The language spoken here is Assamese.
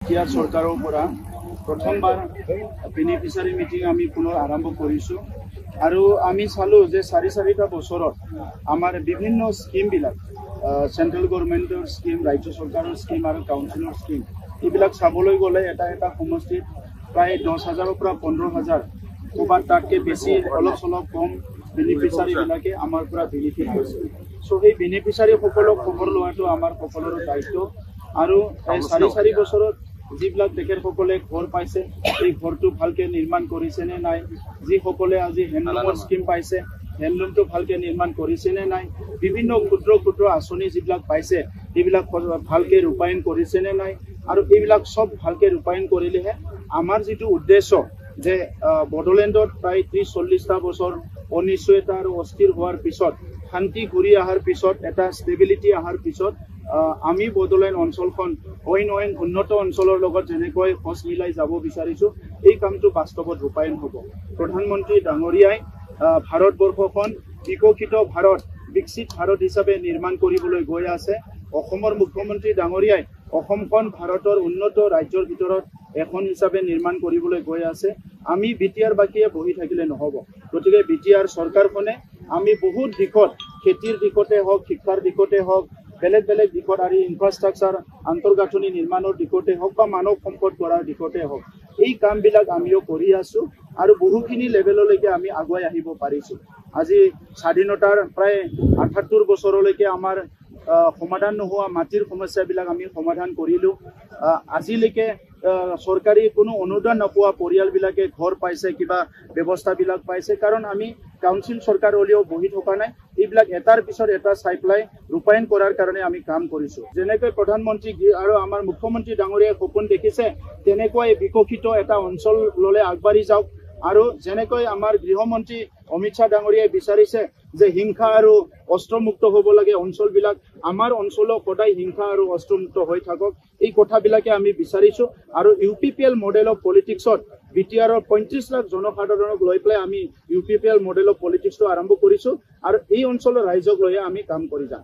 বিটিআৰ চৰকাৰৰ পৰা প্ৰথমবাৰ বেনিফিচিয়াৰী মিটিং আমি পুনৰ আৰম্ভ কৰিছোঁ আৰু আমি চালোঁ যে চাৰিটা বছৰত আমাৰ বিভিন্ন স্কিমবিলাক চেন্ট্ৰেল গভৰ্ণমেণ্টৰ স্কিম, ৰাজ্য চৰকাৰৰ স্কিম আৰু কাউন্সিলৰ স্কিম এইবিলাক চাবলৈ গ'লে এটা সমষ্টিত প্ৰায় 10,000ৰ পৰা 15,000 ক'ৰবাত তাতকৈ বেছি অলপ চলপ কম বেনিফিচিয়াৰীবিলাকে আমাৰ পৰা বেনিফিট হৈছে। চ' সেই বেনিফিচিয়াৰীসকলক খবৰ লোৱাটো আমাৰ সকলোৰে দায়িত্ব আৰু এই চাৰি বছৰত যিবিলাক তেখেতসকলে ঘৰ পাইছে এই ঘৰটো ভালকৈ নিৰ্মাণ কৰিছেনে নাই, যিসকলে আজি হেণ্ডলুমৰ স্কিম পাইছে হেণ্ডলুমটো ভালকৈ নিৰ্মাণ কৰিছেনে নাই, বিভিন্ন ক্ষুদ্ৰ আঁচনি যিবিলাক পাইছে সেইবিলাক ভালকৈ ৰূপায়ণ কৰিছেনে নাই আৰু এইবিলাক চব ভালকৈ ৰূপায়ণ কৰিলেহে আমাৰ যিটো উদ্দেশ্য যে বড়োলেণ্ডত প্ৰায় 30-40টা বছৰ অনিশ্চয়তা আৰু অস্থিৰ হোৱাৰ পিছত শান্তি ঘূৰি অহাৰ পিছত এটা ষ্টেবিলিটি অহাৰ পিছত আমি বড়োলেণ্ড অঞ্চলখন অইন উন্নত অঞ্চলৰ লগত যেনেকৈ খোজ মিলাই যাব বিচাৰিছোঁ এই কামটো বাস্তৱত ৰূপায়ণ হ'ব। প্ৰধানমন্ত্ৰী ডাঙৰীয়াই ভাৰতবৰ্ষখন বিকশিত ভাৰত, বিকশিত ভাৰত হিচাপে নিৰ্মাণ কৰিবলৈ গৈ আছে। অসমৰ মুখ্যমন্ত্ৰী ডাঙৰীয়াই অসমখন ভাৰতৰ উন্নত ৰাজ্যৰ ভিতৰত এখন হিচাপে নিৰ্মাণ কৰিবলৈ গৈ আছে। আমি বিটিআৰ বাকীয়ে বহি থাকিলে নহ'ব। গতিকে বিটিআৰ চৰকাৰখনে আমি বহুত দিশত খেতিৰ দিশতে হওক, শিক্ষাৰ দিশতে হওক, বেলেগ দিশত আৰু ইনফ্ৰাষ্ট্ৰাকচাৰ আন্তঃগাঁথনি নিৰ্মাণৰ দিশতে হওক বা মানৱ সম্পদ গঢ়াৰ দিশতে হওক এই কামবিলাক আমিও কৰি আছোঁ আৰু বহুখিনি লেভেললৈকে আমি আগুৱাই আহিব পাৰিছোঁ। আজি স্বাধীনতাৰ প্ৰায় 78 বছৰলৈকে আমাৰ সমাধান নোহোৱা মাটিৰ সমস্যাবিলাক আমি সমাধান কৰিলোঁ। আজিলৈকে চৰকাৰী কোনো অনুদান নোপোৱা পৰিয়ালবিলাকে ঘৰ পাইছে, কিবা ব্যৱস্থাবিলাক পাইছে, কাৰণ আমি কাউন্সিল চৰকাৰ হ'লেও বহি থকা নাই। এইবিলাক এটাৰ পিছত এটা চাই পেলাই ৰূপায়ণ কৰাৰ কাৰণে আমি কাম কৰিছোঁ। যেনেকৈ প্ৰধানমন্ত্ৰী আৰু আমাৰ মুখ্যমন্ত্ৰী ডাঙৰীয়াই সপোন দেখিছে তেনেকৈ বিকশিত এটা অঞ্চল ল'লে আগবাঢ়ি যাওক আৰু যেনেকৈ আমাৰ গৃহমন্ত্ৰী অমিত শ্বাহ ডাঙৰীয়াই বিচাৰিছে যে হিংসা আৰু অস্ত্ৰমুক্ত হ'ব লাগে অঞ্চলবিলাক, আমাৰ অঞ্চলো সদায় হিংসা আৰু অস্ত্ৰমুক্ত হৈ থাকক এই কথাবিলাকে আমি বিচাৰিছোঁ। আৰু UPPL মডেল অফ পলিটিক্সত বিটিআৰৰ 35 লাখ জনসাধাৰণক লৈ পেলাই আমি UPPL মডেল অফ পলিটিক্সটো আৰম্ভ কৰিছোঁ আৰু এই অঞ্চলৰ ৰাইজক লৈয়ে আমি কাম কৰি যাম।